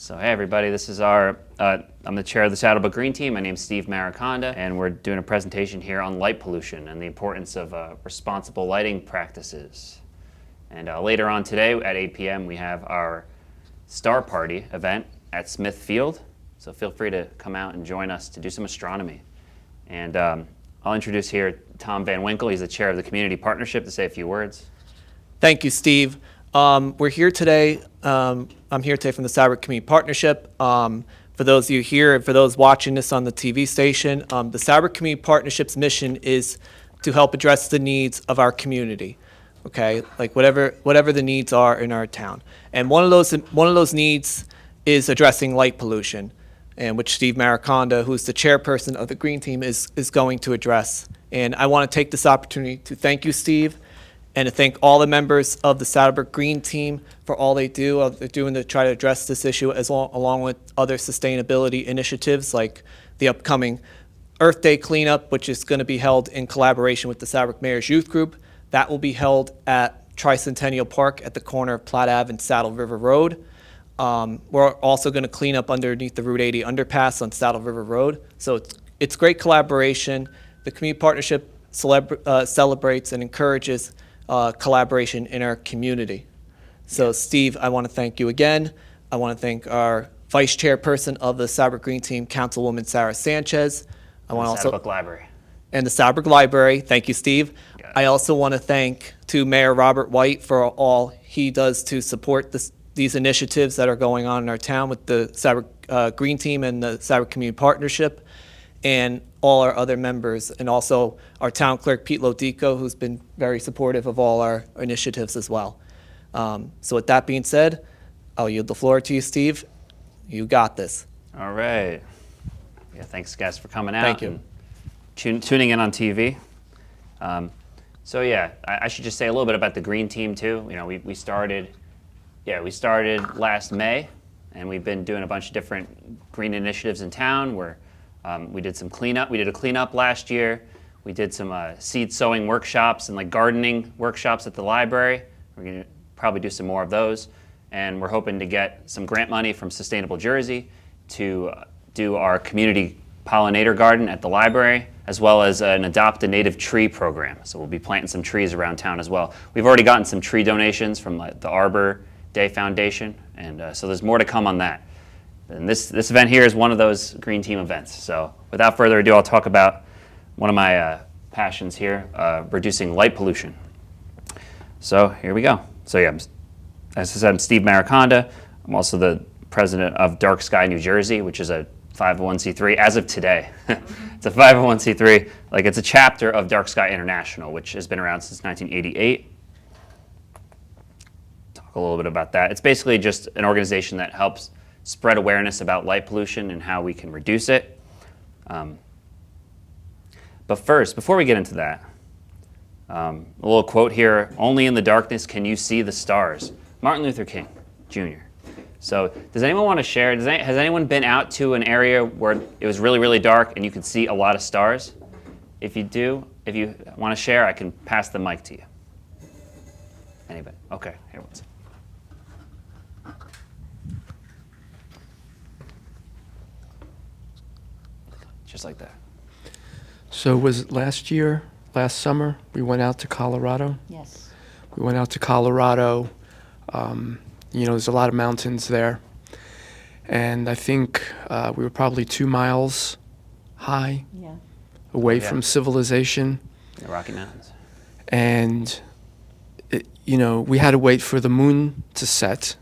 So hey everybody, this is I'm the chair of the Saddlebrook Green Team. My name's Steve Mariconda, and we're doing a presentation here on light pollution and the importance of responsible lighting practices. And later on today at 8 p.m. we have our Star Party event at Smith Field. So feel free to come out and join us to do some astronomy. And I'll introduce here Tom Van Winkle. He's the chair of the Community Partnership to say a few words. Thank you, Steve. We're here today. I'm here today from the Saddlebrook Community Partnership. For those of you here and for those watching this on the TV station, the Saddlebrook Community Partnership's mission is to help address the needs of our community. Okay, like whatever the needs are in our town, and one of those needs is addressing light pollution, and which Steve Mariconda, who's the chairperson of the Green Team, is going to address. And I want to take this opportunity to thank you, Steve, and to thank all the members of the Saddlebrook Green Team for all they're doing to try to address this issue, along with other sustainability initiatives like the upcoming Earth Day cleanup, which is going to be held in collaboration with the Saddlebrook Mayor's Youth Group. That will be held at Tricentennial Park at the corner of Platte Ave and Saddle River Road. We're also going to clean up underneath the Route 80 underpass on Saddle River Road. So it's great collaboration. The Community Partnership celebrates and encourages collaboration in our community. So Steve, I want to thank you again. I want to thank our vice chairperson of the Saddlebrook Green Team, Councilwoman Sarah Sanchez. I want to also Saddlebrook Library. And the Saddlebrook Library. Thank you, Steve. I also want to thank Mayor Robert White for all he does to support these initiatives that are going on in our town with the Saddlebrook Green Team and the Saddlebrook Community Partnership, and all our other members, and also our town clerk, Pete Lodico, who's been very supportive of all our initiatives as well. So with that being said, I'll yield the floor to you, Steve. You got this. All right. Yeah, thanks, guys, for coming out. Thank you. And tuning in on TV. So yeah, I should just say a little bit about the Green Team too. You know, we started last May, and we've been doing a bunch of different green initiatives in town. Where we did some cleanup. We did a cleanup last year. We did some seed sowing workshops and like gardening workshops at the library. We're gonna probably do some more of those, and we're hoping to get some grant money from Sustainable Jersey to do our community pollinator garden at the library, as well as an Adopt a Native Tree program. So we'll be planting some trees around town as well. We've already gotten some tree donations from the Arbor Day Foundation, and so there's more to come on that. And this event here is one of those Green Team events. So without further ado, I'll talk about one of my passions here, reducing light pollution. So here we go. So yeah, as I said, I'm Steve Mariconda. I'm also the president of Dark Sky New Jersey, which is a 501c3 as of today. It's a 501c3. Like, it's a chapter of Dark Sky International, which has been around since 1988. Talk a little bit about that. It's basically just an organization that helps spread awareness about light pollution and how we can reduce it. But first, before we get into that, a little quote here: "Only in the darkness can you see the stars." Martin Luther King, Jr. So does anyone want to share? Has anyone been out to an area where it was really, really dark and you could see a lot of stars? If you do, if you want to share, I can pass the mic to you. Anybody? Okay, here one second. Just like that. So was it last summer, we went out to Colorado? Yes. We went out to Colorado. There's a lot of mountains there. And I think we were probably 2 miles high, away from civilization. The Rocky Mountains. And, we had to wait for the moon to set.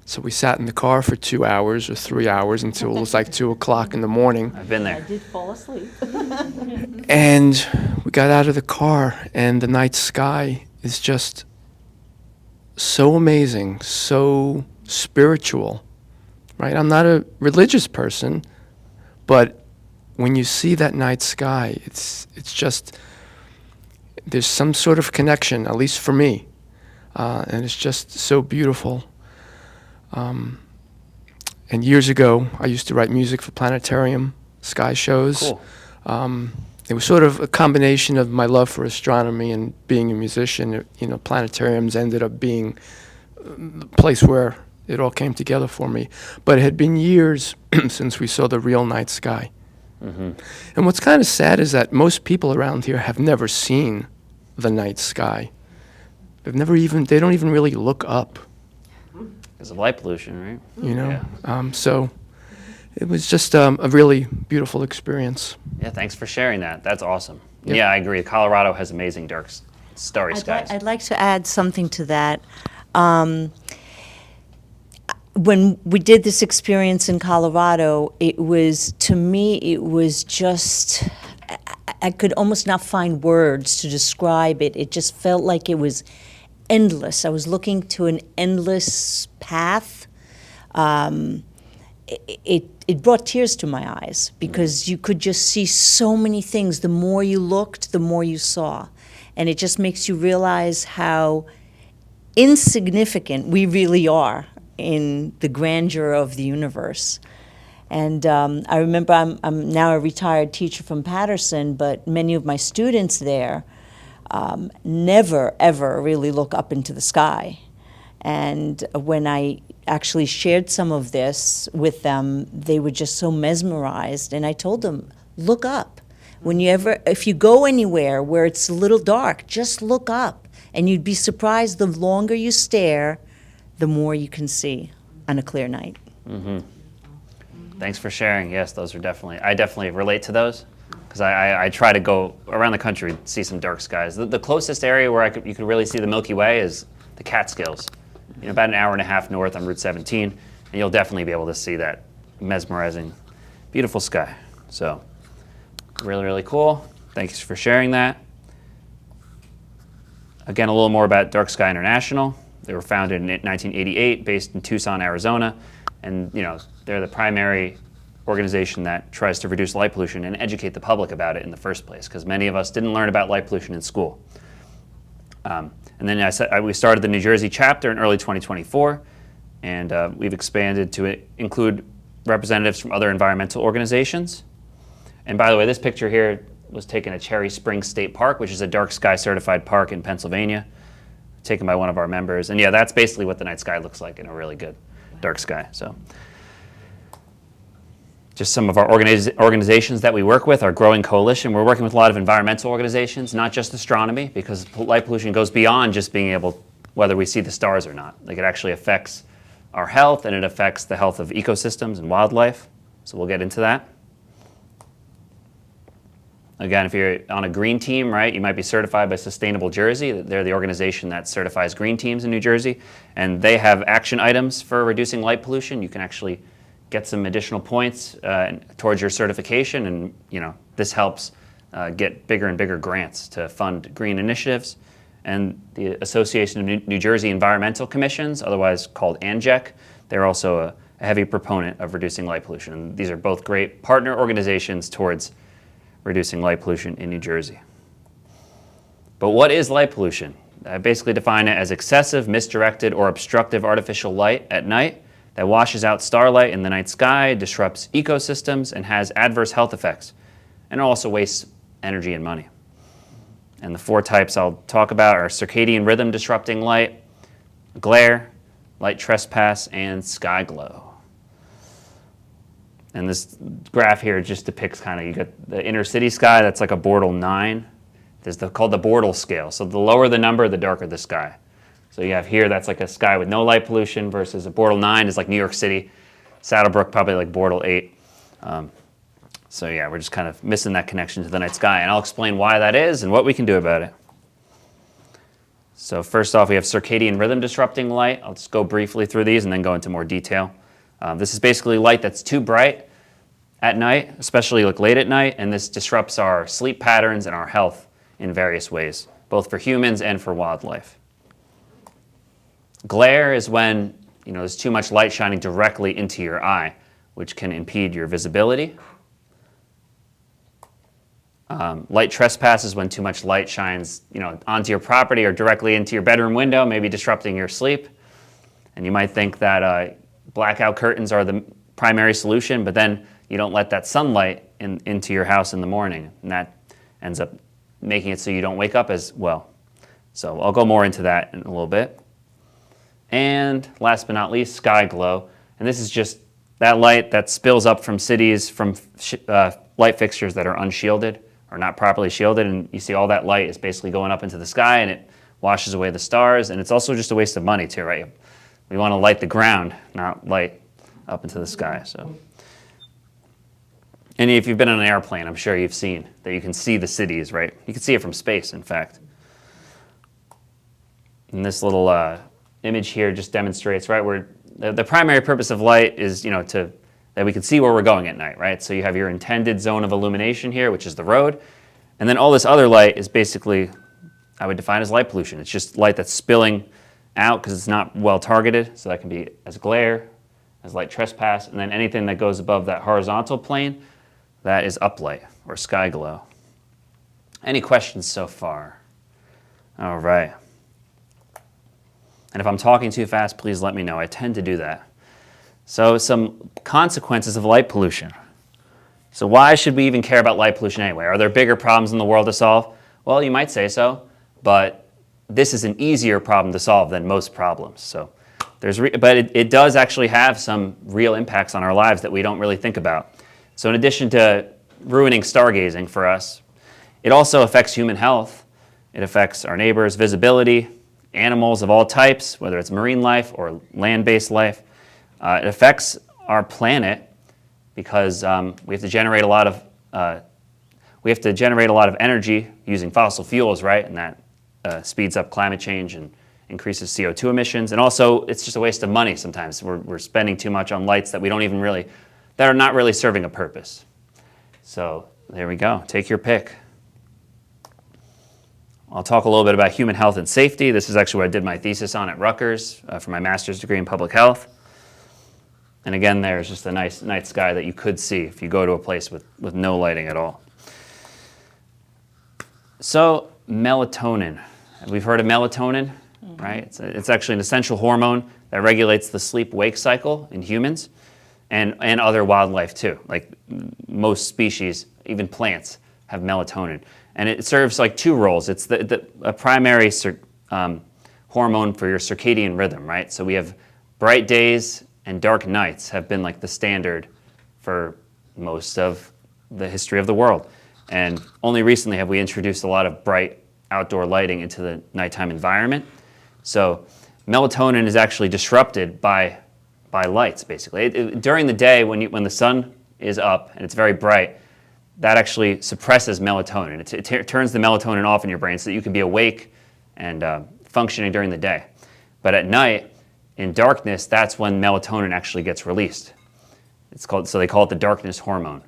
So we sat in the car for 2 hours or 3 hours until it was like 2 o'clock in the morning. I've been there. I did fall asleep. And we got out of the car, and the night sky is just so amazing, so spiritual, right? I'm not a religious person, but when you see that night sky, it's just, there's some sort of connection, at least for me, and it's just so beautiful. And years ago, I used to write music for planetarium sky shows. Cool. It was sort of a combination of my love for astronomy and being a musician. Planetariums ended up being the place where It all came together for me. But it had been years since we saw the real night sky. And what's kind of sad is that most people around here have never seen the night sky. They don't even really look up, Because of light pollution, right? you know? Yeah. So it was just a really beautiful experience. Yeah, thanks for sharing that. That's awesome. Yep. Yeah, I agree. Colorado has amazing starry skies. I'd like to add something to that. When we did this experience in Colorado, to me, it was just, I could almost not find words to describe it. It just felt like it was endless. I was looking to an endless path. It brought tears to my eyes because you could just see so many things. The more you looked, the more you saw. And it just makes you realize how insignificant we really are in the grandeur of the universe. And I remember I'm now a retired teacher from Patterson, but many of my students there never, ever really look up into the sky. And when I actually shared some of this with them, they were just so mesmerized. And I told them, look up. If you go anywhere where it's a little dark, just look up. And you'd be surprised, the longer you stare, the more you can see on a clear night. Thanks for sharing. Yes, I definitely relate to those because I try to go around the country to see some dark skies. The closest area where you could really see the Milky Way is the Catskills. About an hour and a half north on Route 17, and you'll definitely be able to see that mesmerizing, beautiful sky. So, really, really cool. Thanks for sharing that. Again, a little more about Dark Sky International. They were founded in 1988, based in Tucson, Arizona, and they're the primary organization that tries to reduce light pollution and educate the public about it in the first place, because many of us didn't learn about light pollution in school. And then we started the New Jersey chapter in early 2024, and we've expanded to include representatives from other environmental organizations. And by the way, this picture here was taken at Cherry Springs State Park, which is a dark sky certified park in Pennsylvania, taken by one of our members. And yeah, that's basically what the night sky looks like in a really good dark sky. So, just some of our organizations that we work with, our growing coalition. We're working with a lot of environmental organizations, not just astronomy, because light pollution goes beyond just being able, whether we see the stars or not. Like, it actually affects our health, and it affects the health of ecosystems and wildlife. So we'll get into that. Again, if you're on a green team, right, you might be certified by Sustainable Jersey. They're the organization that certifies green teams in New Jersey, and they have action items for reducing light pollution. You can actually get some additional points towards your certification, and this helps get bigger and bigger grants to fund green initiatives. And the Association of New Jersey Environmental Commissions, otherwise called ANJEC, they're also a heavy proponent of reducing light pollution. And these are both great partner organizations towards reducing light pollution in New Jersey. But what is light pollution? I basically define it as excessive, misdirected, or obstructive artificial light at night that washes out starlight in the night sky, disrupts ecosystems, and has adverse health effects, and also wastes energy and money. And the four types I'll talk about are circadian rhythm disrupting light, glare, light trespass, and sky glow. And this graph here just depicts you got the inner city sky, that's like a Bortle 9. There's called the Bortle scale. So the lower the number, the darker the sky. So you have here, that's like a sky with no light pollution, versus a Bortle 9 is like New York City. Saddlebrook, probably like Bortle 8. So yeah, we're just kind of missing that connection to the night sky. And I'll explain why that is and what we can do about it. So first off, we have circadian rhythm disrupting light. I'll just go briefly through these and then go into more detail. This is basically light that's too bright at night, especially like late at night, and this disrupts our sleep patterns and our health in various ways, both for humans and for wildlife. Glare is when there's too much light shining directly into your eye, which can impede your visibility. Light trespass is when too much light shines onto your property or directly into your bedroom window, maybe disrupting your sleep. And you might think that blackout curtains are the primary solution, but then you don't let that sunlight into your house in the morning, and that ends up making it so you don't wake up as well. So I'll go more into that in a little bit. And last but not least, sky glow. And this is just that light that spills up from cities, from light fixtures that are unshielded or not properly shielded. And you see all that light is basically going up into the sky, and it washes away the stars. And it's also just a waste of money too, right? We want to light the ground, not light up into the sky. So, and if you've been on an airplane, I'm sure you've seen that you can see the cities, right? You can see it from space, in fact. And this little image here just demonstrates, right, where the primary purpose of light is, that we can see where we're going at night, right? So you have your intended zone of illumination here, which is the road, and then all this other light is basically, I would define as light pollution. It's just light that's spilling out because it's not well targeted, so that can be as glare, as light trespass, and then anything that goes above that horizontal plane, that is uplight or sky glow. Any questions so far? All right. And if I'm talking too fast, please let me know. I tend to do that. So some consequences of light pollution. So why should we even care about light pollution anyway? Are there bigger problems in the world to solve? Well, you might say so, but this is an easier problem to solve than most problems. So but it does actually have some real impacts on our lives that we don't really think about. So in addition to ruining stargazing for us, it also affects human health. It affects our neighbors' visibility, animals of all types, whether it's marine life or land-based life. It affects our planet because we have to generate a lot of energy using fossil fuels, right? And that speeds up climate change and increases CO2 emissions. And also, it's just a waste of money sometimes. We're spending too much on lights that that are not really serving a purpose. So there we go. Take your pick. I'll talk a little bit about human health and safety. This is actually what I did my thesis on at Rutgers for my master's degree in public health. And again, there's just a nice night sky that you could see if you go to a place with no lighting at all. So melatonin. We've heard of melatonin, right? It's actually an essential hormone that regulates the sleep-wake cycle in humans and other wildlife too. Like most species, even plants, have melatonin. And it serves like two roles. It's a primary hormone for your circadian rhythm, right? So we have bright days and dark nights have been like the standard for most of the history of the world. And only recently have we introduced a lot of bright outdoor lighting into the nighttime environment. So melatonin is actually disrupted by lights, basically. During the day, when the sun is up and it's very bright, that actually suppresses melatonin. It turns the melatonin off in your brain so that you can be awake and functioning during the day. But at night, in darkness, that's when melatonin actually gets released. So they call it the darkness hormone.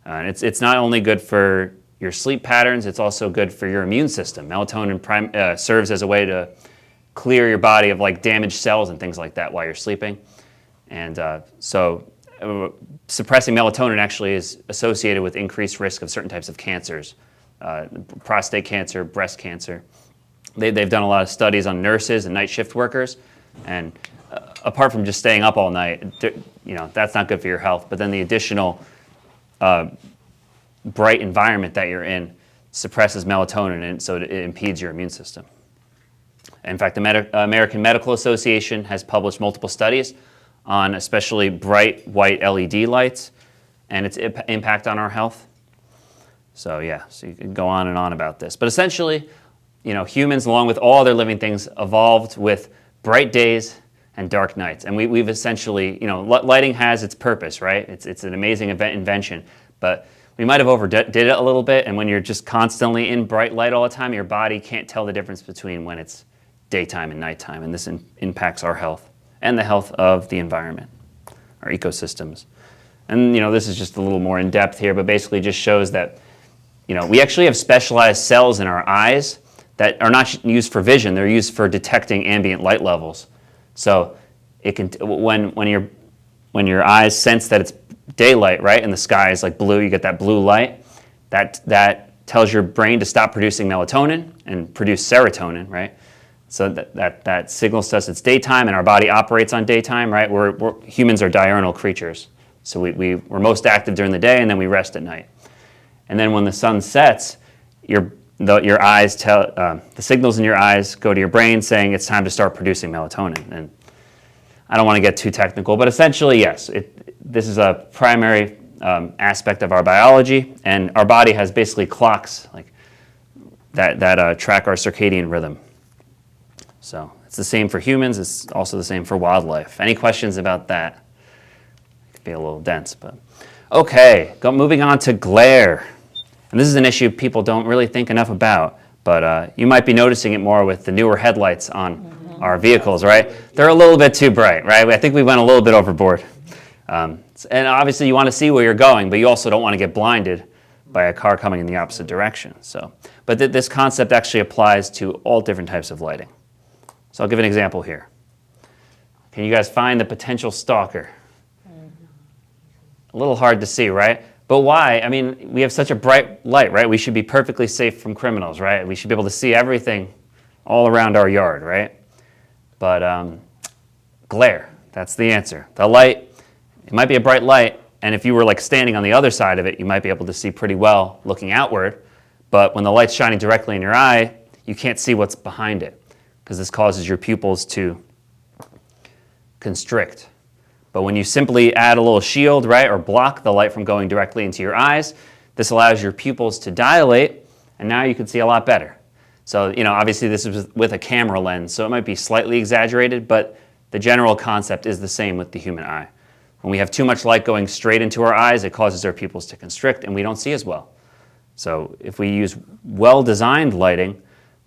And it's not only good for your sleep patterns, it's also good for your immune system. Melatonin serves as a way to clear your body of like damaged cells and things like that while you're sleeping. And suppressing melatonin actually is associated with increased risk of certain types of cancers, prostate cancer, breast cancer. They've done a lot of studies on nurses and night shift workers, and apart from just staying up all night, that's not good for your health. But then the additional bright environment that you're in suppresses melatonin, and so it impedes your immune system. In fact, the American Medical Association has published multiple studies on especially bright white LED lights and its impact on our health. So yeah, so you can go on and on about this. But essentially, humans, along with all other living things, evolved with bright days and dark nights. And we've essentially, lighting has its purpose, right? It's an amazing invention, but we might have overdid it a little bit, and when you're just constantly in bright light all the time, your body can't tell the difference between when it's daytime and nighttime, and this impacts our health and the health of the environment, our ecosystems. And this is just a little more in depth here, but basically just shows that we actually have specialized cells in our eyes that are not used for vision; they're used for detecting ambient light levels. So it can when your eyes sense that it's daylight, right, and the sky is like blue, you get that blue light. That tells your brain to stop producing melatonin and produce serotonin, right? So that signals to us it's daytime, and our body operates on daytime, right? Humans are diurnal creatures, so we're most active during the day, and then we rest at night. And then when the sun sets, your eyes the signals in your eyes go to your brain saying it's time to start producing melatonin. And I don't want to get too technical, but essentially, yes, this is a primary aspect of our biology, and our body has basically clocks like that track our circadian rhythm. So it's the same for humans. It's also the same for wildlife. Any questions about that? It could be a little dense, but okay. Moving on to glare, and this is an issue people don't really think enough about, but you might be noticing it more with the newer headlights on our vehicles, right? They're a little bit too bright, right? I think we went a little bit overboard. And obviously you want to see where you're going, but you also don't want to get blinded by a car coming in the opposite direction. So, but this concept actually applies to all different types of lighting. So I'll give an example here. Can you guys find the potential stalker? A little hard to see, right? But why? I mean, we have such a bright light, right? We should be perfectly safe from criminals, right? We should be able to see everything all around our yard, right? But glare, that's the answer. The light, it might be a bright light, and if you were like standing on the other side of it, you might be able to see pretty well looking outward. But when the light's shining directly in your eye, you can't see what's behind it because this causes your pupils to constrict. But when you simply add a little shield, right, or block the light from going directly into your eyes, this allows your pupils to dilate, and now you can see a lot better. So, you know, obviously this is with a camera lens, so it might be slightly exaggerated, but the general concept is the same with the human eye. When we have too much light going straight into our eyes, it causes our pupils to constrict, and we don't see as well. So if we use well-designed lighting,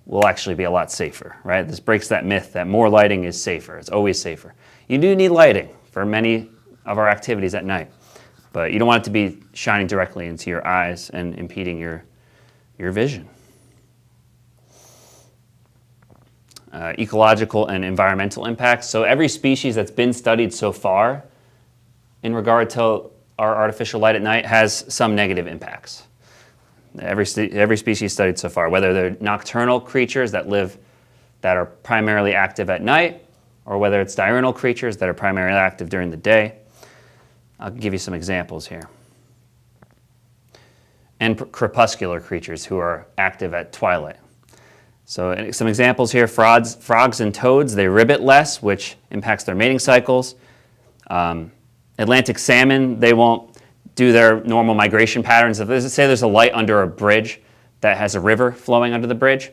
we'll actually be a lot safer, right? This breaks that myth that more lighting is safer. It's always safer. You do need lighting for many of our activities at night, but you don't want it to be shining directly into your eyes and impeding your vision. Ecological and environmental impacts. So every species that's been studied so far in regard to our artificial light at night has some negative impacts. Every species studied so far, whether they're nocturnal creatures that are primarily active at night, or whether it's diurnal creatures that are primarily active during the day. I'll give you some examples here. And crepuscular creatures who are active at twilight. So some examples here, frogs and toads, they ribbit less, which impacts their mating cycles. Atlantic salmon, they won't do their normal migration patterns. If say there's a light under a bridge that has a river flowing under the bridge,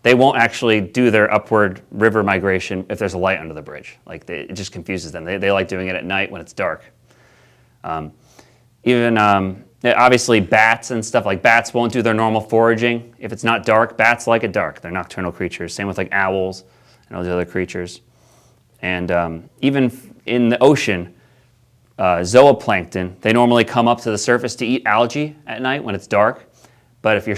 they won't actually do their upward river migration if there's a light under the bridge. Like it just confuses them. They like doing it at night when it's dark. Obviously bats and stuff, like bats won't do their normal foraging if it's not dark. Bats like it dark. They're nocturnal creatures. Same with like owls and all the other creatures. And even in the ocean, zooplankton, they normally come up to the surface to eat algae at night when it's dark. But if you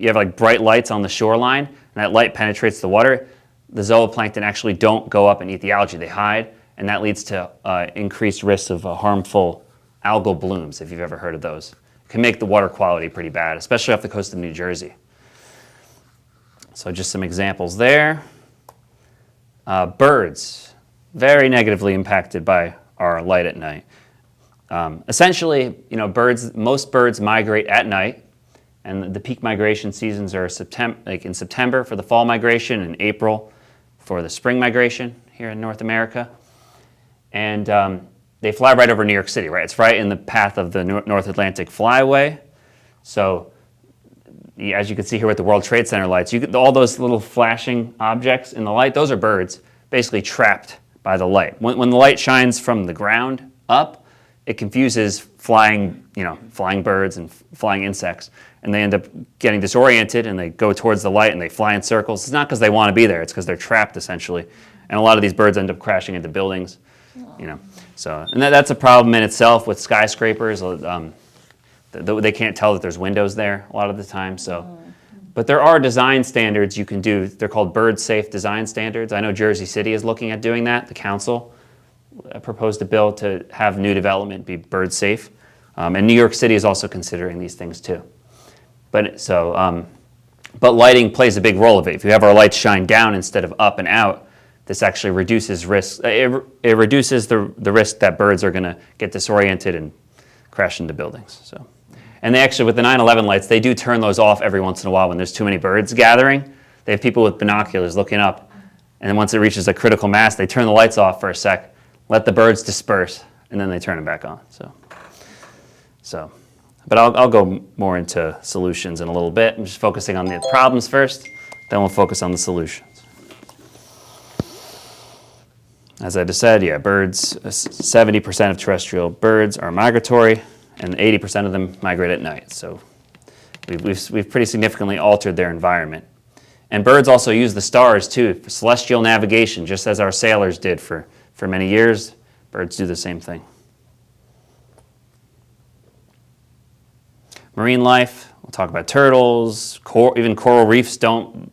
have like bright lights on the shoreline and that light penetrates the water, the zooplankton actually don't go up and eat the algae. They hide, and that leads to increased risks of harmful algal blooms, if you've ever heard of those. It can make the water quality pretty bad, especially off the coast of New Jersey. So just some examples there. Birds, very negatively impacted by our light at night. Essentially, you know, most birds migrate at night, and the peak migration seasons are in September for the fall migration and April for the spring migration here in North America. And they fly right over New York City, right? It's right in the path of the North Atlantic Flyway. So as you can see here with the World Trade Center lights, all those little flashing objects in the light, those are birds basically trapped by the light. When the light shines from the ground up, it confuses flying birds and flying insects, and they end up getting disoriented and they go towards the light and they fly in circles. It's not because they want to be there, it's because they're trapped essentially. And a lot of these birds end up crashing into buildings, you know. So, and that's a problem in itself with skyscrapers. They can't tell that there's windows there a lot of the time. So, but there are design standards you can do. They're called bird-safe design standards. I know Jersey City is looking at doing that. The council proposed a bill to have new development be bird-safe, and New York City is also considering these things too. But lighting plays a big role of it. If you have our lights shine down instead of up and out, this actually reduces risk. It reduces the risk that birds are going to get disoriented and crash into buildings. So, and they actually, with the 9/11 lights, they do turn those off every once in a while when there's too many birds gathering. They have people with binoculars looking up And then once it reaches a critical mass, they turn the lights off for a sec, let the birds disperse, and then they turn it back on. But I'll go more into solutions in a little bit. I'm just focusing on the problems first, then we'll focus on the solutions. As I just said, yeah, birds, 70% of terrestrial birds are migratory, and 80% of them migrate at night. So we've pretty significantly altered their environment. And birds also use the stars, too, for celestial navigation, just as our sailors did for many years. Birds do the same thing. Marine life, we'll talk about turtles, even coral reefs don't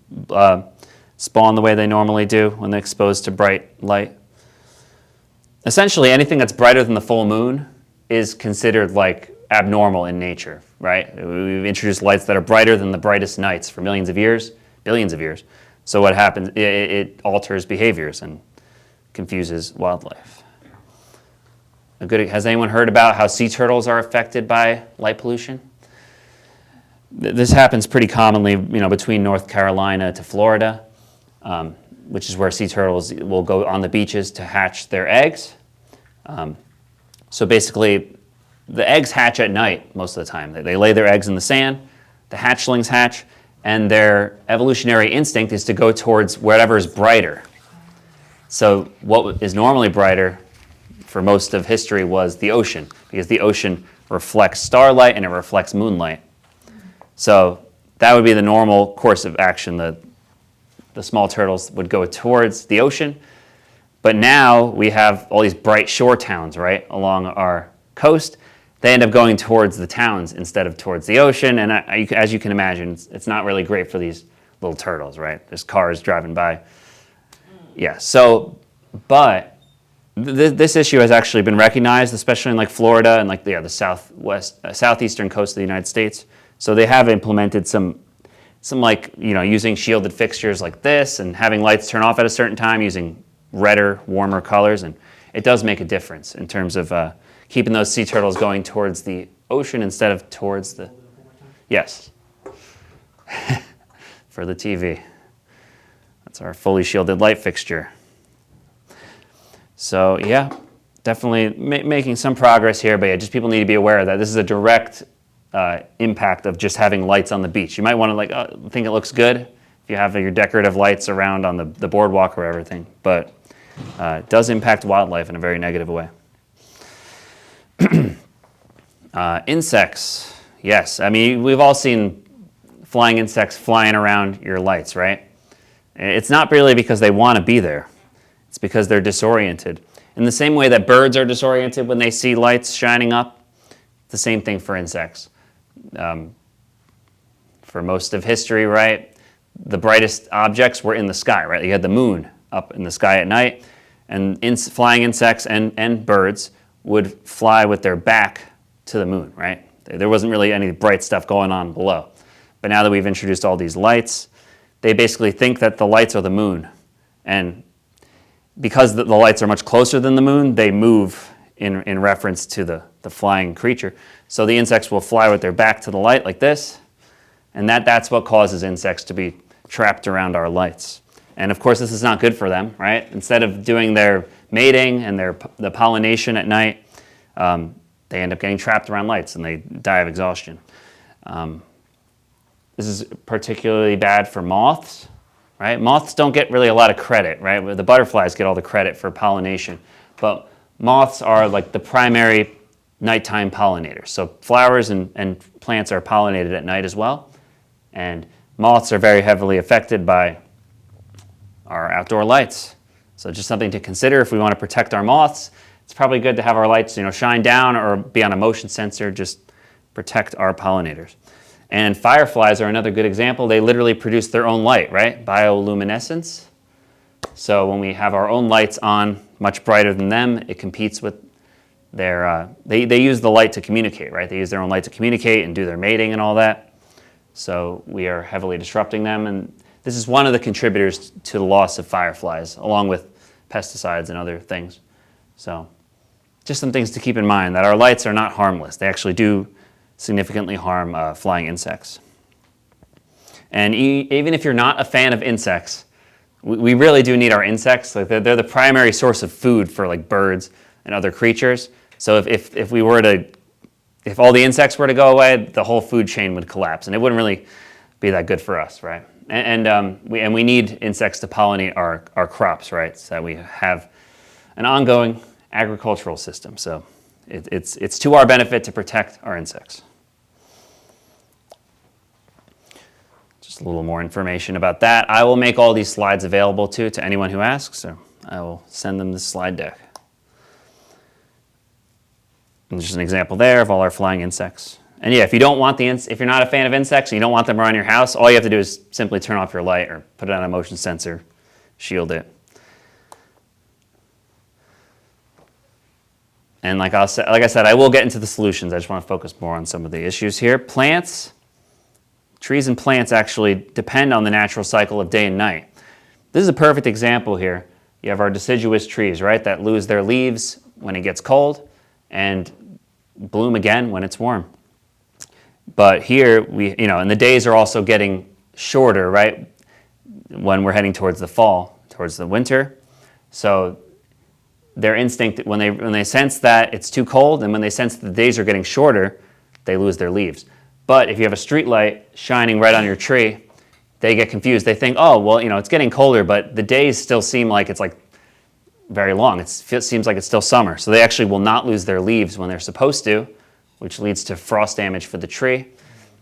spawn the way they normally do when they're exposed to bright light. Essentially, anything that's brighter than the full moon is considered like abnormal in nature, right? We've introduced lights that are brighter than the brightest nights for millions of years, billions of years. So what happens, it alters behaviors and confuses wildlife. Has anyone heard about how sea turtles are affected by light pollution? This happens pretty commonly, between North Carolina to Florida, which is where sea turtles will go on the beaches to hatch their eggs. So basically, the eggs hatch at night most of the time. They lay their eggs in the sand, the hatchlings hatch, and their evolutionary instinct is to go towards whatever is brighter. So what is normally brighter for most of history was the ocean, because the ocean reflects starlight and it reflects moonlight. So that would be the normal course of action. The small turtles would go towards the ocean. But now we have all these bright shore towns, right, along our coast. They end up going towards the towns instead of towards the ocean. And as you can imagine, it's not really great for these little turtles, right? There's cars driving by. Yeah, but this issue has actually been recognized, especially in like Florida and like the southeastern coast of the United States. So they have implemented some using shielded fixtures like this and having lights turn off at a certain time using redder, warmer colors. And it does make a difference in terms of keeping those sea turtles going towards the ocean instead of towards the... Yes. For the TV. That's our fully shielded light fixture. So yeah, definitely making some progress here, but yeah, just people need to be aware that this is a direct impact of just having lights on the beach. You might want to think it looks good if you have your decorative lights around on the boardwalk or everything, but it does impact wildlife in a very negative way. Insects, yes. I mean, we've all seen flying insects flying around your lights, right? It's not really because they want to be there. It's because they're disoriented. In the same way that birds are disoriented when they see lights shining up, the same thing for insects. For most of history, right, the brightest objects were in the sky, right? You had the moon up in the sky at night, and flying insects and birds would fly with their back to the moon, right? There wasn't really any bright stuff going on below. But now that we've introduced all these lights, they basically think that the lights are the moon. And because the lights are much closer than the moon, they move in reference to the flying creature. So the insects will fly with their back to the light like this, and that's what causes insects to be trapped around our lights. And of course, this is not good for them, right? Instead of doing their mating and the pollination at night, they end up getting trapped around lights and they die of exhaustion. This is particularly bad for moths, right? Moths don't get really a lot of credit, right? The butterflies get all the credit for pollination, but moths are like the primary nighttime pollinators. So flowers and plants are pollinated at night as well, and moths are very heavily affected by our outdoor lights. So just something to consider if we want to protect our moths. It's probably good to have our lights, shine down or be on a motion sensor, just protect our pollinators. And fireflies are another good example. They literally produce their own light, right? Bioluminescence. So when we have our own lights on, much brighter than them, it competes with their, they use the light to communicate, right? They use their own light to communicate and do their mating and all that. So we are heavily disrupting them. And this is one of the contributors to the loss of fireflies, along with pesticides and other things. So just some things to keep in mind, that our lights are not harmless. They actually do significantly harm flying insects. And even if you're not a fan of insects, we really do need our insects. Like they're the primary source of food for like birds and other creatures. So if we were to, if all the insects were to go away, the whole food chain would collapse, and it wouldn't really be that good for us, right? And we need insects to pollinate our crops, right? So that we have an ongoing agricultural system. So it's to our benefit to protect our insects. Just a little more information about that. I will make all these slides available to anyone who asks, so I will send them the slide deck. And just an example there of all our flying insects. And yeah, if you don't want if you're not a fan of insects and you don't want them around your house, all you have to do is simply turn off your light or put it on a motion sensor, shield it. And like I said, I will get into the solutions. I just want to focus more on some of the issues here. Trees and plants actually depend on the natural cycle of day and night. This is a perfect example here. You have our deciduous trees, right, that lose their leaves when it gets cold and bloom again when it's warm. But here, and the days are also getting shorter, right, when we're heading towards the fall, towards the winter. So their instinct, when they sense that it's too cold and when they sense that the days are getting shorter, they lose their leaves. But if you have a street light shining right on your tree, they get confused. They think, oh, well, it's getting colder, but the days still seem like it's like very long. It seems like it's still summer. So they actually will not lose their leaves when they're supposed to, which leads to frost damage for the tree.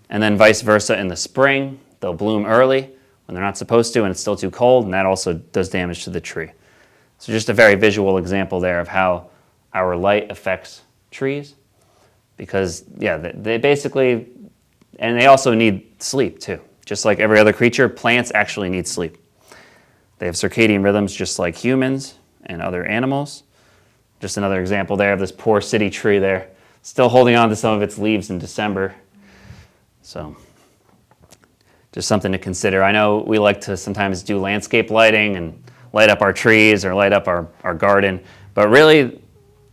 And then vice versa in the spring, they'll bloom early when they're not supposed to and it's still too cold, and that also does damage to the tree. So just a very visual example there of how our light affects trees. Because, yeah, they basically, and they also need sleep too. Just like every other creature, plants actually need sleep. They have circadian rhythms just like humans and other animals. Just another example there of this poor city tree there, still holding on to some of its leaves in December. So just something to consider. I know we like to sometimes do landscape lighting and light up our trees or light up our garden, but really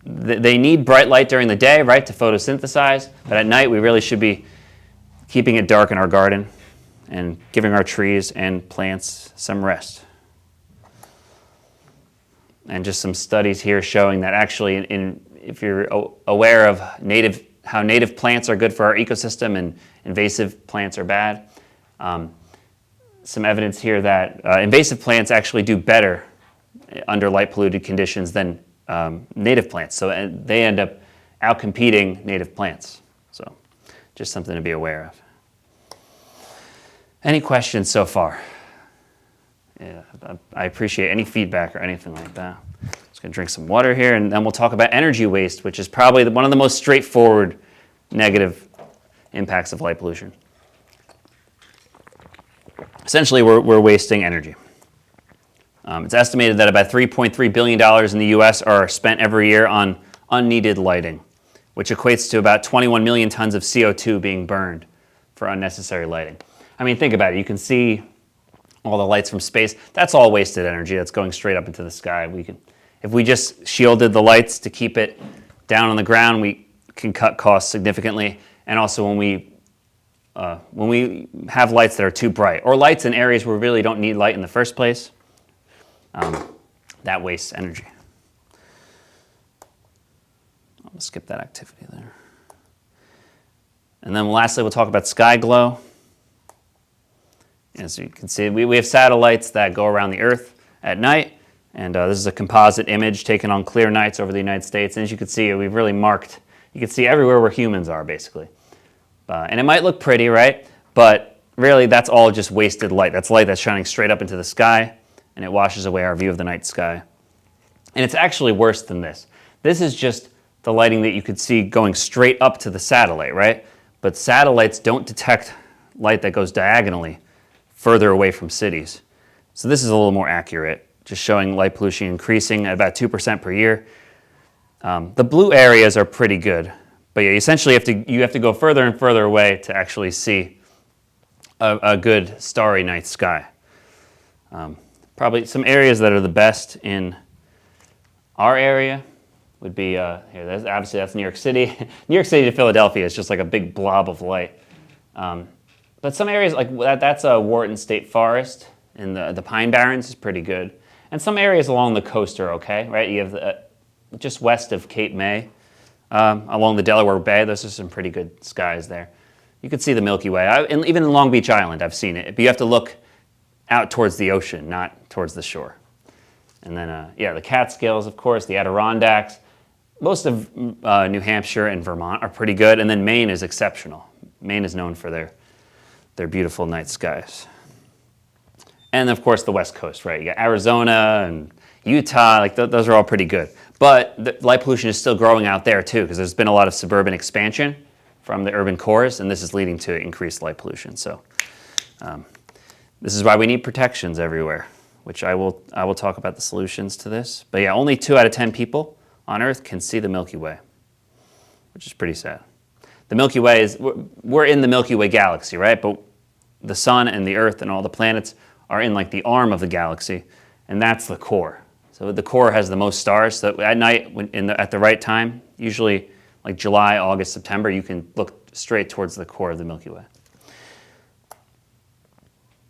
they need bright light during the day, right, to photosynthesize, but at night we really should be keeping it dark in our garden and giving our trees and plants some rest. And just some studies here showing that actually if you're aware of how native plants are good for our ecosystem and invasive plants are bad, some evidence here that invasive plants actually do better under light polluted conditions than native plants. So they end up outcompeting native plants. So just something to be aware of. Any questions so far? Yeah, I appreciate any feedback or anything like that. Just gonna drink some water here, and then we'll talk about energy waste, which is probably one of the most straightforward negative impacts of light pollution. Essentially, we're wasting energy. It's estimated that about $3.3 billion in the U.S. are spent every year on unneeded lighting, which equates to about 21 million tons of CO2 being burned for unnecessary lighting. I mean, think about it. You can see all the lights from space. That's all wasted energy. That's going straight up into the sky. If we just shielded the lights to keep it down on the ground, we can cut costs significantly. And also when we have lights that are too bright, or lights in areas where we really don't need light in the first place, that wastes energy. I'll skip that activity there. And then lastly, we'll talk about sky glow. As you can see, we have satellites that go around the Earth at night, and this is a composite image taken on clear nights over the United States. And as you can see, we've really marked, you can see everywhere where humans are, basically. And it might look pretty, right? But really, that's all just wasted light. That's light that's shining straight up into the sky, and it washes away our view of the night sky. And it's actually worse than this. This is just the lighting that you could see going straight up to the satellite, right? But satellites don't detect light that goes diagonally further away from cities. So this is a little more accurate, just showing light pollution increasing at about 2% per year. The blue areas are pretty good, but yeah, essentially you have to go further and further away to actually see a good starry night sky. Probably some areas that are the best in our area would be, obviously that's New York City. New York City to Philadelphia is just like a big blob of light. But some areas like that's a Wharton State Forest in the Pine Barrens is pretty good. And some areas along the coast are okay, right? You have just west of Cape May, along the Delaware Bay, those are some pretty good skies there. You can see the Milky Way. And even in Long Beach Island, I've seen it. But you have to look out towards the ocean, not towards the shore. And then, yeah, the Catskills, of course, the Adirondacks. Most of New Hampshire and Vermont are pretty good. And then Maine is exceptional. Maine is known for their beautiful night skies. And, of course, the West Coast, right? You got Arizona and Utah. Like, those are all pretty good. But the light pollution is still growing out there, too, because there's been a lot of suburban expansion from the urban cores, and this is leading to increased light pollution. So this is why we need protections everywhere, which I will talk about the solutions to this. But yeah, only 2 out of 10 people on Earth can see the Milky Way, which is pretty sad. The Milky Way is, we're in the Milky Way galaxy, right? But the sun and the Earth and all the planets are in like the arm of the galaxy, and that's the core. So the core has the most stars. So at night, at the right time, usually like July, August, September, you can look straight towards the core of the Milky Way.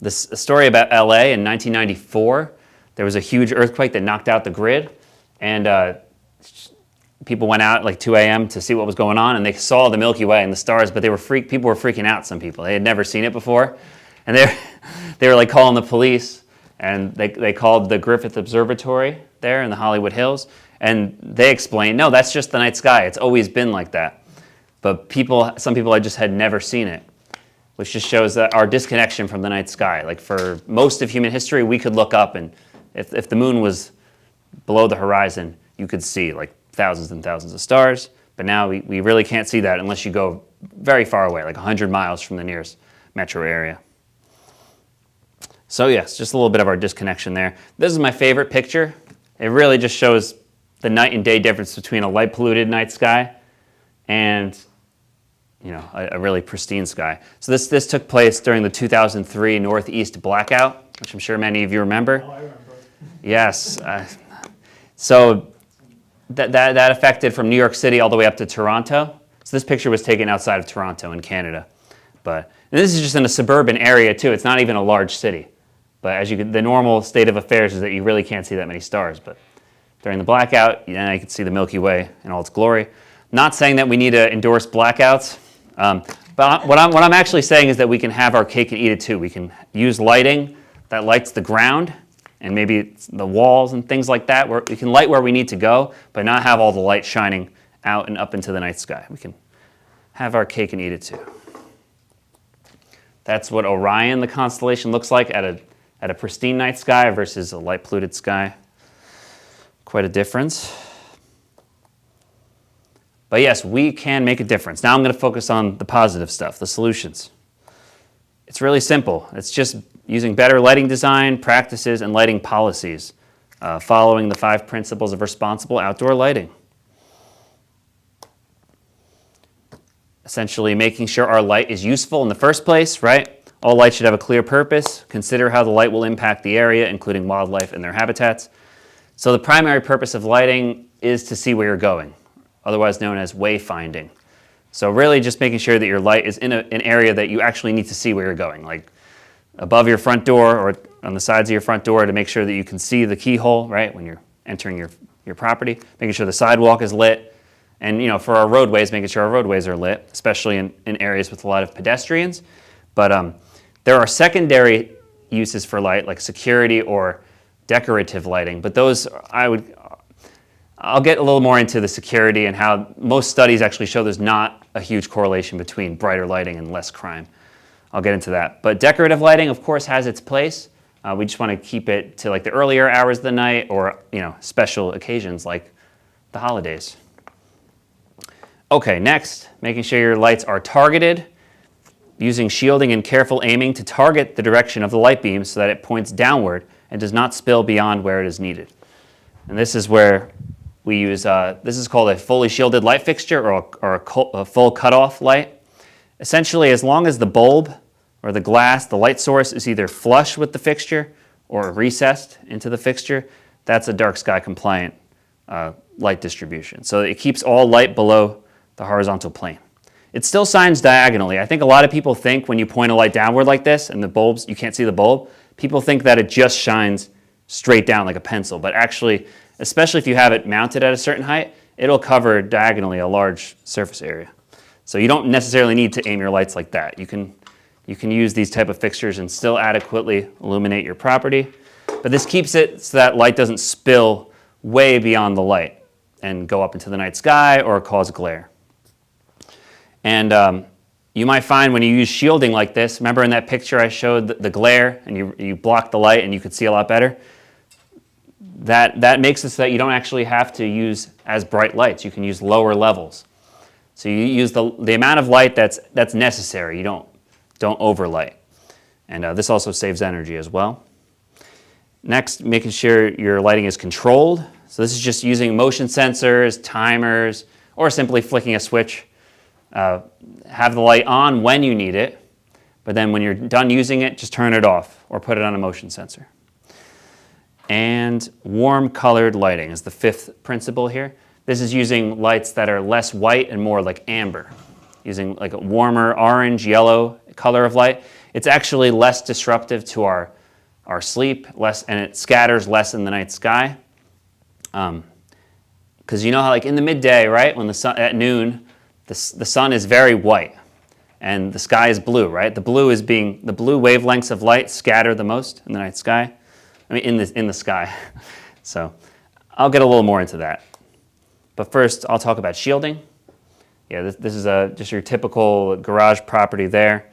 This a story about LA in 1994. There was a huge earthquake that knocked out the grid, and people went out at like 2 a.m. to see what was going on, and they saw the Milky Way and the stars, but people were freaking out, some people. They had never seen it before, and they were like calling the police, and they called the Griffith Observatory there in the Hollywood Hills, and they explained, no, that's just the night sky. It's always been like that. But some people just had never seen it, which just shows that our disconnection from the night sky. Like for most of human history, we could look up, and if the moon was below the horizon, you could see like thousands and thousands of stars. But now we really can't see that unless you go very far away, like 100 miles from the nearest metro area. So yes, just a little bit of our disconnection there. This is my favorite picture. It really just shows the night and day difference between a light polluted night sky and a really pristine sky. So this took place during the 2003 Northeast blackout, which I'm sure many of you remember. Oh, I remember. Yes. So that affected from New York City all the way up to Toronto. So this picture was taken outside of Toronto in Canada. And this is just in a suburban area too. It's not even a large city. But the normal state of affairs is that you really can't see that many stars. But during the blackout, you can see the Milky Way in all its glory. Not saying that we need to endorse blackouts, but what I'm actually saying is that we can have our cake and eat it too. We can use lighting that lights the ground and maybe it's the walls and things like that. Where we can light where we need to go, but not have all the light shining out and up into the night sky. We can have our cake and eat it too. That's what Orion, the constellation, looks like at a pristine night sky versus a light polluted sky. Quite a difference. But yes, we can make a difference. Now I'm going to focus on the positive stuff, the solutions. It's really simple. It's just using better lighting design practices and lighting policies, following the 5 principles of responsible outdoor lighting. Essentially making sure our light is useful in the first place, right? All light should have a clear purpose. Consider how the light will impact the area, including wildlife and their habitats. So the primary purpose of lighting is to see where you're going, otherwise known as wayfinding. So really just making sure that your light is in an area that you actually need to see where you're going, like above your front door or on the sides of your front door to make sure that you can see the keyhole, right, when you're entering your property, making sure the sidewalk is lit, and for our roadways, making sure our roadways are lit, especially in areas with a lot of pedestrians. But there are secondary uses for light, like security or decorative lighting, but those I'll get a little more into the security and how most studies actually show there's not a huge correlation between brighter lighting and less crime. I'll get into that. But decorative lighting, of course, has its place. We just want to keep it to like the earlier hours of the night or special occasions like the holidays. Okay, next, making sure your lights are targeted, using shielding and careful aiming to target the direction of the light beam so that it points downward and does not spill beyond where it is needed. And this is where we use, this is called a fully shielded light fixture or a full cutoff light. Essentially, as long as the bulb or the glass, the light source is either flush with the fixture or recessed into the fixture, that's a dark sky compliant light distribution. So it keeps all light below the horizontal plane. It still shines diagonally. I think a lot of people think when you point a light downward like this and the bulbs, you can't see the bulb, People think that it just shines straight down like a pencil, but actually, especially if you have it mounted at a certain height, it'll cover diagonally a large surface area. So you don't necessarily need to aim your lights like that. You can use these type of fixtures and still adequately illuminate your property. But this keeps it so that light doesn't spill way beyond the light and go up into the night sky or cause glare. And you might find when you use shielding like this, remember in that picture I showed the glare and you block the light and you could see a lot better? That makes it so that you don't actually have to use as bright lights. You can use lower levels. So you use the amount of light that's necessary. You don't overlight. And this also saves energy as well. Next, making sure your lighting is controlled. So this is just using motion sensors, timers, or simply flicking a switch. Have the light on when you need it, but then when you're done using it, just turn it off or put it on a motion sensor. And warm colored lighting is the fifth principle here. This is using lights that are less white and more like amber, using like a warmer orange, yellow color of light. It's actually less disruptive to our sleep, and it scatters less in the night sky. Because you know how like in the midday, right, when the sun, at noon, the sun is very white and the sky is blue, right? The blue wavelengths of light scatter the most in the night sky. I mean, in the sky. So I'll get a little more into that. But first, I'll talk about shielding. Yeah, this is just your typical garage property there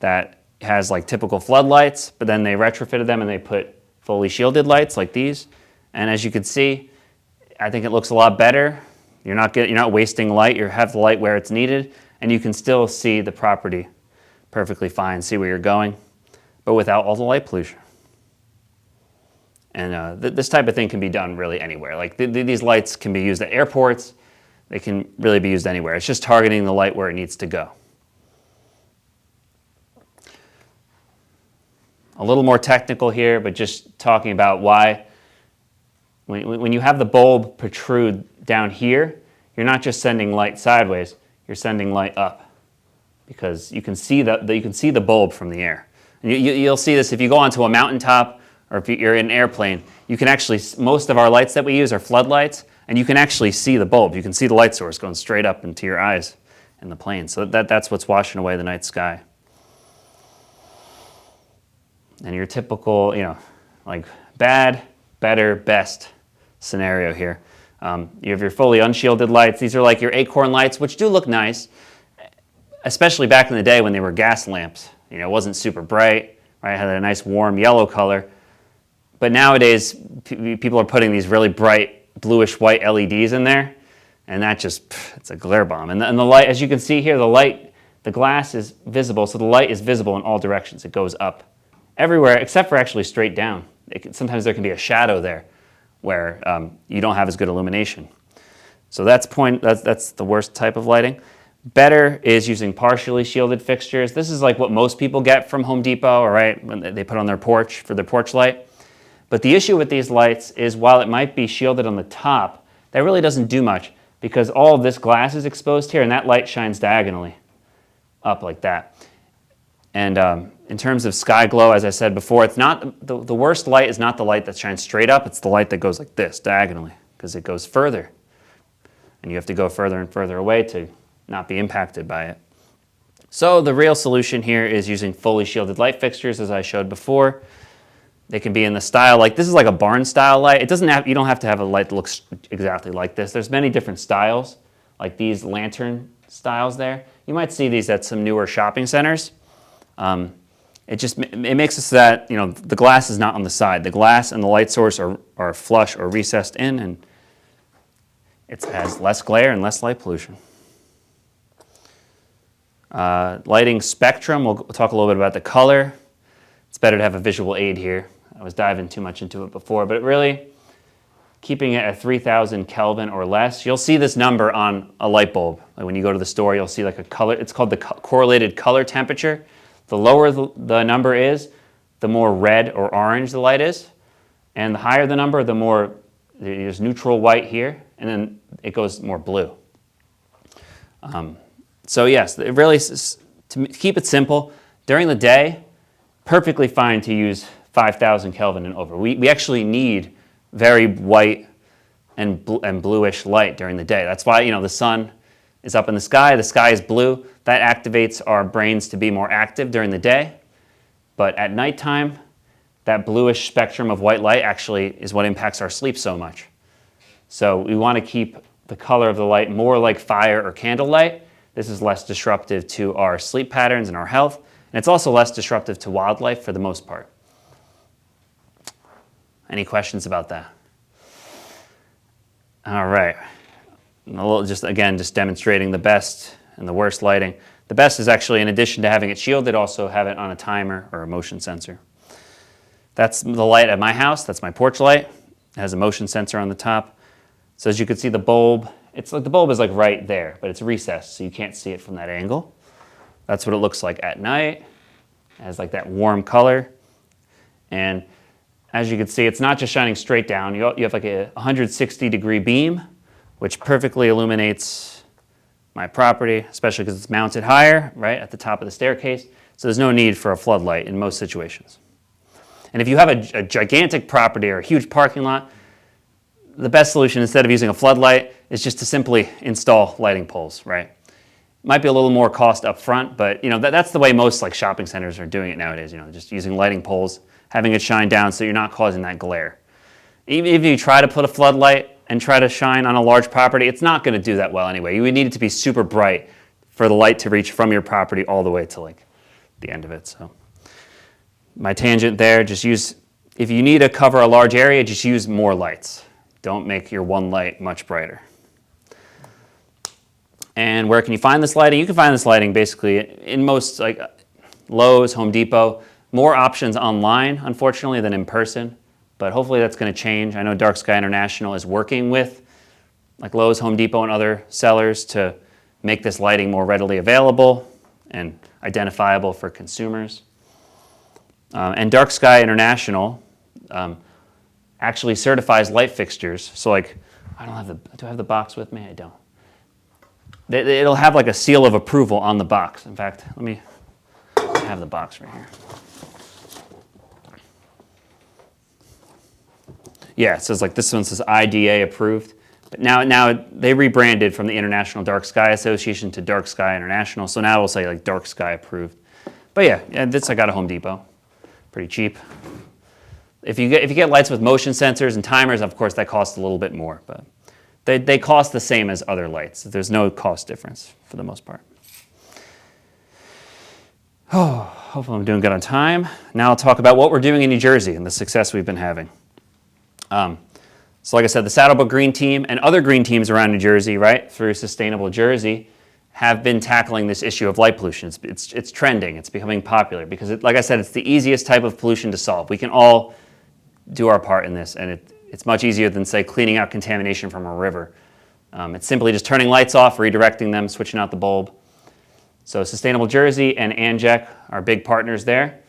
that has like typical floodlights, but then they retrofitted them and they put fully shielded lights like these. And as you can see, I think it looks a lot better. You're not wasting light. You have the light where it's needed, and you can still see the property perfectly fine, see where you're going, but without all the light pollution. And this type of thing can be done really anywhere. Like these lights can be used at airports. They can really be used anywhere. It's just targeting the light where it needs to go. A little more technical here, but just talking about why when you have the bulb protrude down here, you're not just sending light sideways, you're sending light up because you can see the bulb from the air. And you'll see this if you go onto a mountaintop or if you're in an airplane. You can actually, most of our lights that we use are floodlights, and you can actually see the bulb. You can see the light source going straight up into your eyes in the plane. So that's what's washing away the night sky. And your typical, like bad, better, best scenario here. You have your fully unshielded lights. These are like your Acorn lights, which do look nice, especially back in the day when they were gas lamps. It wasn't super bright, right? It had a nice warm yellow color. But nowadays, people are putting these really bright bluish white LEDs in there, and that it's a glare bomb. And the light, as you can see here, the glass is visible, so the light is visible in all directions. It goes up everywhere except for actually straight down. Sometimes there can be a shadow there where you don't have as good illumination. So that's the worst type of lighting. Better is using partially shielded fixtures. This is like what most people get from Home Depot, all right, when they put on their porch for their porch light. But the issue with these lights is while it might be shielded on the top, that really doesn't do much because all of this glass is exposed here and that light shines diagonally up like that. And in terms of sky glow, as I said before, it's not the worst light is not the light that shines straight up, it's the light that goes like this, diagonally, because it goes further. And you have to go further and further away to not be impacted by it. So the real solution here is using fully shielded light fixtures, as I showed before. They can be in the style, like this is like a barn style light. You don't have to have a light that looks exactly like this. There's many different styles, like these lantern styles there. You might see these at some newer shopping centers. It makes it so that the glass is not on the side. The glass and the light source are flush or recessed in, and it has less glare and less light pollution. Lighting spectrum, we'll talk a little bit about the color. It's better to have a visual aid here. I was diving too much into it before, but really keeping it at 3,000 Kelvin or less. You'll see this number on a light bulb. Like when you go to the store, you'll see like a color. It's called the correlated color temperature. The lower the number is, the more red or orange the light is. And the higher the number, the more there's neutral white here, and then it goes more blue. So yes, to keep it simple, during the day, perfectly fine to use 5,000 Kelvin and over. We actually need very white and bluish light during the day. That's why, the sun is up in the sky is blue. That activates our brains to be more active during the day. But at nighttime, that bluish spectrum of white light actually is what impacts our sleep so much. So we want to keep the color of the light more like fire or candlelight. This is less disruptive to our sleep patterns and our health. And it's also less disruptive to wildlife for the most part. Any questions about that? All right. Just demonstrating the best and the worst lighting. The best is actually, in addition to having it shielded, also have it on a timer or a motion sensor. That's the light at my house. That's my porch light. It has a motion sensor on the top. So as you can see, the bulb, the bulb is like right there, but it's recessed, so you can't see it from that angle. That's what it looks like at night. It has like that warm color. And as you can see, it's not just shining straight down. You have like a 160-degree beam, which perfectly illuminates my property, especially because it's mounted higher, right, at the top of the staircase. So there's no need for a floodlight in most situations. And if you have a gigantic property or a huge parking lot, the best solution, instead of using a floodlight, is just to simply install lighting poles, right? Might be a little more cost up front, but that's the way most like shopping centers are doing it nowadays, just using lighting poles, having it shine down so you're not causing that glare. Even if you try to put a floodlight and try to shine on a large property, it's not going to do that well anyway. You would need it to be super bright for the light to reach from your property all the way to like the end of it. So my tangent there, if you need to cover a large area, just use more lights. Don't make your one light much brighter. And where can you find this lighting? You can find this lighting basically in most like Lowe's, Home Depot. More options online, unfortunately, than in person. But hopefully that's going to change. I know Dark Sky International is working with like Lowe's, Home Depot, and other sellers to make this lighting more readily available and identifiable for consumers. And Dark Sky International actually certifies light fixtures. So like, do I have the box with me? I don't. It'll have like a seal of approval on the box. In fact, I have the box right here. Yeah, it says like this one says IDA approved. But now they rebranded from the International Dark Sky Association to Dark Sky International. So now it will say like Dark Sky approved. But yeah, this I got at Home Depot. Pretty cheap. If you get lights with motion sensors and timers, of course that costs a little bit more, but they cost the same as other lights. There's no cost difference for the most part. Oh, hopefully I'm doing good on time. Now I'll talk about what we're doing in New Jersey and the success we've been having. So like I said, the Saddlebrook Green Team and other green teams around New Jersey, right, through Sustainable Jersey, have been tackling this issue of light pollution. It's trending. It's becoming popular because, like I said, it's the easiest type of pollution to solve. We can all do our part in this, and it's much easier than, say, cleaning out contamination from a river. It's simply just turning lights off, redirecting them, switching out the bulb. So Sustainable Jersey and ANJEC are big partners there,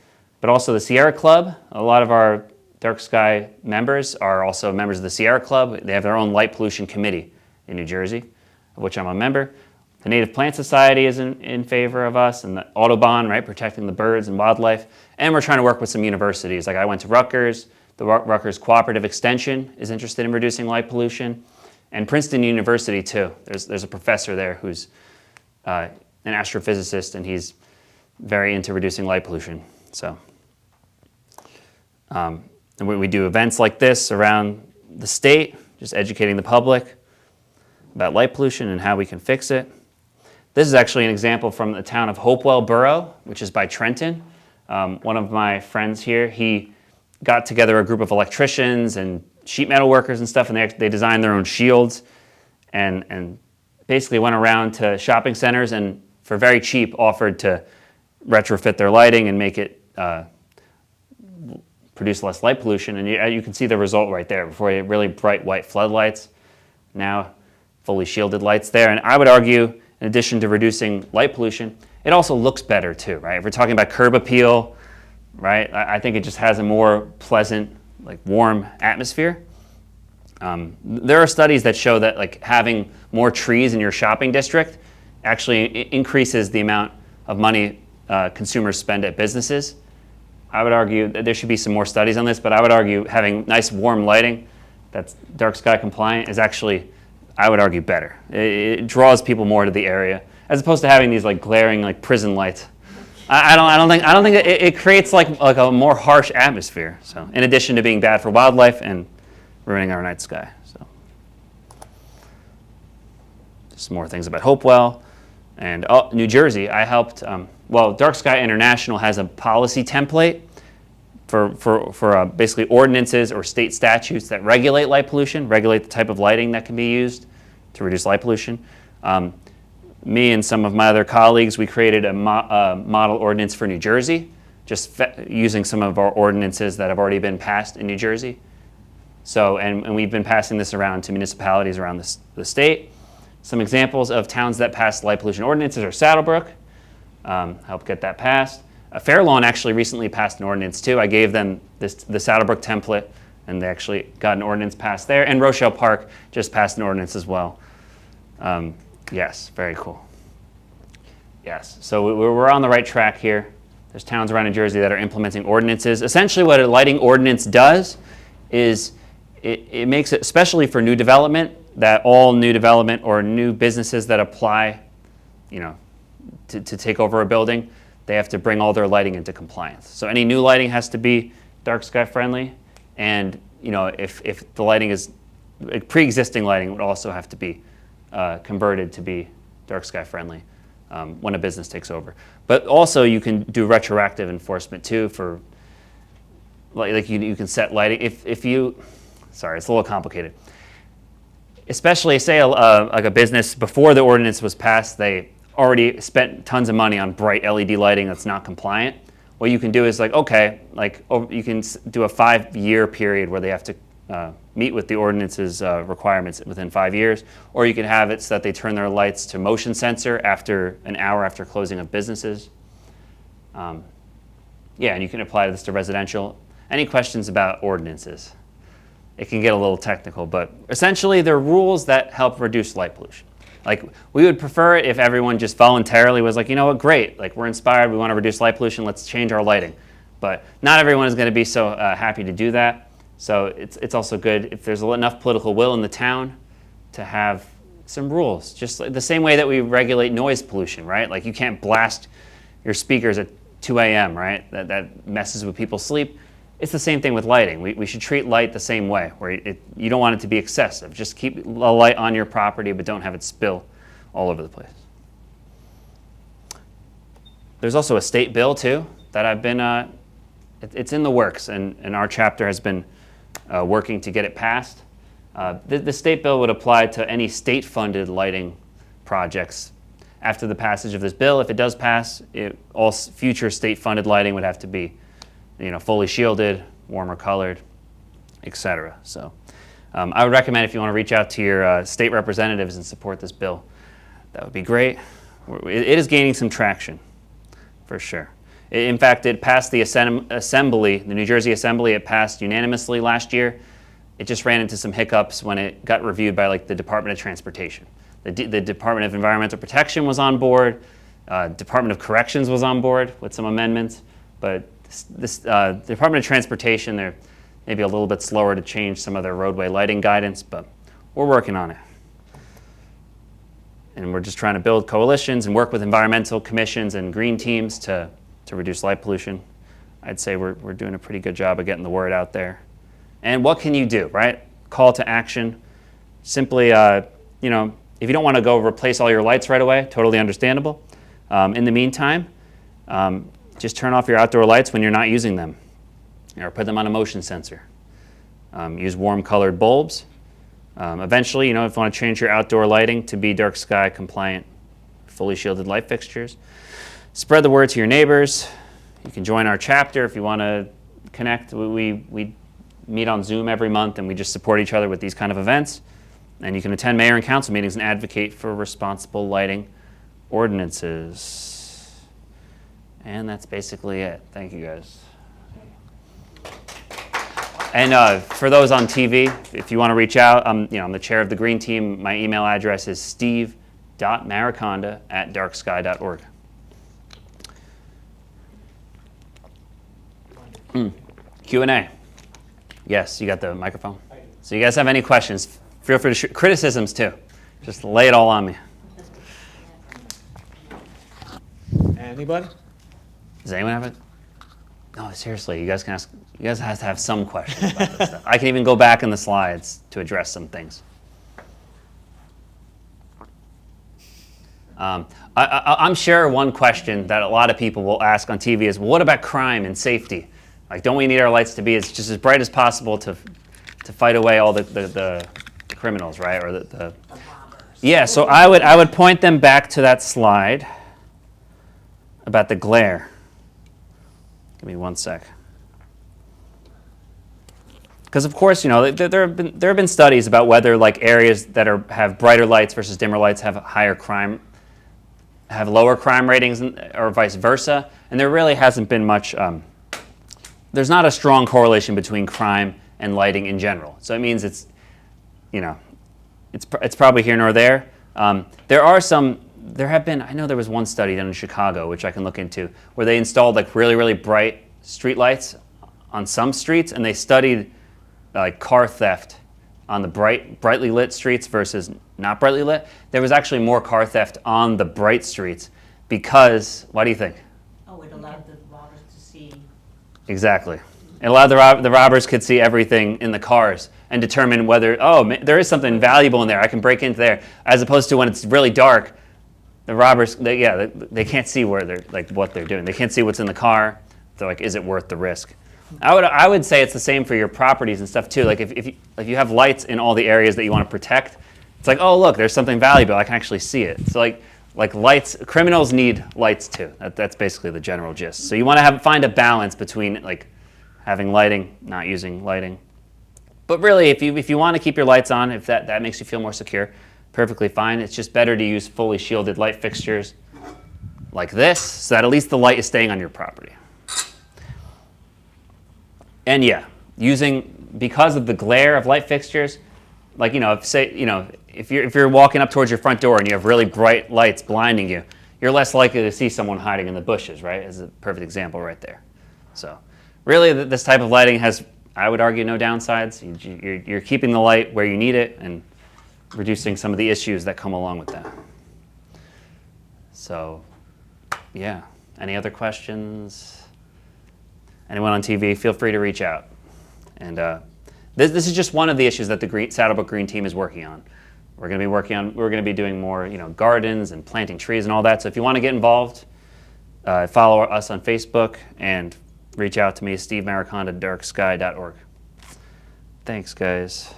but also the Sierra Club. A lot of our Dark Sky members are also members of the Sierra Club. They have their own light pollution committee in New Jersey, of which I'm a member. The Native Plant Society is in favor of us, and the Audubon, right, protecting the birds and wildlife. And we're trying to work with some universities. Like I went to Rutgers. The Rutgers Cooperative Extension is interested in reducing light pollution. And Princeton University, too. There's a professor there who's an astrophysicist, and he's very into reducing light pollution. So and we do events like this around the state, just educating the public about light pollution and how we can fix it. This is actually an example from the town of Hopewell Borough, which is by Trenton. One of my friends here, he got together a group of electricians and sheet metal workers and stuff, and they designed their own shields and basically went around to shopping centers and for very cheap offered to retrofit their lighting and make it produce less light pollution. And you can see the result right there. Before, you had really bright white floodlights, now fully shielded lights there. And I would argue, in addition to reducing light pollution, it also looks better too, right? If we're talking about curb appeal, right, I think it just has a more pleasant, like warm atmosphere. There are studies that show that like having more trees in your shopping district actually increases the amount of money consumers spend at businesses. I would argue that there should be some more studies on this, but I would argue having nice warm lighting that's dark sky compliant is actually, I would argue, better. It draws people more to the area as opposed to having these like glaring like prison lights. I don't think it creates like a more harsh atmosphere. So in addition to being bad for wildlife and ruining our night sky. So just more things about Hopewell and New Jersey. I helped. Well, Dark Sky International has a policy template for basically ordinances or state statutes that regulate light pollution, regulate the type of lighting that can be used to reduce light pollution. Me and some of my other colleagues, we created a model ordinance for New Jersey, just using some of our ordinances that have already been passed in New Jersey. So, and we've been passing this around to municipalities around the state. Some examples of towns that passed light pollution ordinances are Saddlebrook, helped get that passed. Fair Lawn actually recently passed an ordinance too. I gave them the Saddlebrook template, and they actually got an ordinance passed there. And Rochelle Park just passed an ordinance as well. Yes, very cool. Yes, so we're on the right track here. There's towns around New Jersey that are implementing ordinances. Essentially what a lighting ordinance does is it makes it, especially for new development, that all new development or new businesses that apply, to take over a building, they have to bring all their lighting into compliance. So any new lighting has to be dark sky friendly, and if the lighting is pre-existing lighting, would also have to be converted to be dark sky friendly when a business takes over. But also you can do retroactive enforcement too for like you can set lighting if you, sorry, it's a little complicated. Especially say like a business before the ordinance was passed, they already spent tons of money on bright LED lighting that's not compliant. What you can do is you can do a 5-year period where they have to meet with the ordinance's requirements within 5 years, or you can have it so that they turn their lights to motion sensor after an hour after closing of businesses. And you can apply this to residential. Any questions about ordinances? It can get a little technical, but essentially they're rules that help reduce light pollution. Like, we would prefer it if everyone just voluntarily was like, you know what, great, like we're inspired, we want to reduce light pollution, let's change our lighting. But not everyone is going to be so happy to do that. So it's also good if there's enough political will in the town to have some rules, just like the same way that we regulate noise pollution, right? Like you can't blast your speakers at 2 a.m., right? That messes with people's sleep. It's the same thing with lighting. We should treat light the same way, where you don't want it to be excessive. Just keep a light on your property, but don't have it spill all over the place. There's also a state bill, too, that I've been, it's in the works, and our chapter has been working to get it passed. The state bill would apply to any state-funded lighting projects. After the passage of this bill, if it does pass, all future state-funded lighting would have to be fully shielded, warmer colored, etc. So I would recommend if you want to reach out to your state representatives and support this bill, that would be great. It is gaining some traction, for sure. In fact, it passed the Assembly, the New Jersey Assembly. It passed unanimously last year. It just ran into some hiccups when it got reviewed by the Department of Transportation. The Department of Environmental Protection was on board. Department of Corrections was on board with some amendments, but the Department of Transportation, they're maybe a little bit slower to change some of their roadway lighting guidance, but we're working on it. And we're just trying to build coalitions and work with environmental commissions and green teams to reduce light pollution. I'd say we're doing a pretty good job of getting the word out there. And what can you do, right? Call to action. Simply, if you don't want to go replace all your lights right away, totally understandable. In the meantime, just turn off your outdoor lights when you're not using them, or put them on a motion sensor. Use warm colored bulbs. Eventually, if you want to change your outdoor lighting to be dark sky compliant, fully shielded light fixtures. Spread the word to your neighbors. You can join our chapter if you want to connect. We meet on Zoom every month, and we just support each other with these kind of events. And you can attend mayor and council meetings and advocate for responsible lighting ordinances. And that's basically it. Thank you, guys. And for those on TV, if you want to reach out, I'm the chair of the Green Team. My email address is steve.mariconda@darksky.org. Q&A. Yes, you got the microphone? So you guys have any questions, feel free to shoot. Criticisms too. Just lay it all on me. Anybody? Does anyone have it? No, seriously, you guys can ask. You guys have to have some questions about this stuff. I can even go back in the slides to address some things. I'm sure one question that a lot of people will ask on TV is, well, what about crime and safety? Like, don't we need our lights to be just as bright as possible to fight away all the criminals, right? Or the yeah. So I would point them back to that slide about the glare. Give me one sec. Because of course, you know, there have been studies about whether like areas that have brighter lights versus dimmer lights have lower crime ratings, or vice versa. And there really hasn't been much. There's not a strong correlation between crime and lighting in general. So it means it's, you know, it's probably here nor there. There have been, I know there was one study done in Chicago, which I can look into, where they installed like really, really bright street lights on some streets, and they studied like car theft on the brightly lit streets versus not brightly lit. There was actually more car theft on the bright streets because, what do you think? Oh, it allowed the robbers to see. Exactly. It allowed the robbers could see everything in the cars and determine whether, there is something valuable in there, I can break into there, as opposed to when it's really dark, the robbers, they can't see where they're, like, what they're doing. They can't see what's in the car. They're like, is it worth the risk? I would say it's the same for your properties and stuff too. Like if you have lights in all the areas that you want to protect, it's like, oh look, there's something valuable. I can actually see it. So like lights, criminals need lights too. That's basically the general gist. So you want to find a balance between like having lighting, not using lighting. But really, if you want to keep your lights on, if that makes you feel more secure, perfectly fine. It's just better to use fully shielded light fixtures like this, so that at least the light is staying on your property. And yeah, because of the glare of light fixtures, like, you know, if you're walking up towards your front door and you have really bright lights blinding you, you're less likely to see someone hiding in the bushes, right? Is a perfect example right there. So really, this type of lighting has, I would argue, no downsides. You're keeping the light where you need it and reducing some of the issues that come along with that. So yeah, any other questions? Anyone on TV, feel free to reach out. And this is just one of the issues that the Saddlebrook Green team is working on. We're going to be doing more, you know, gardens and planting trees and all that. So if you want to get involved, follow us on Facebook and reach out to me, Steve Mariconda, darksky.org. Thanks, guys.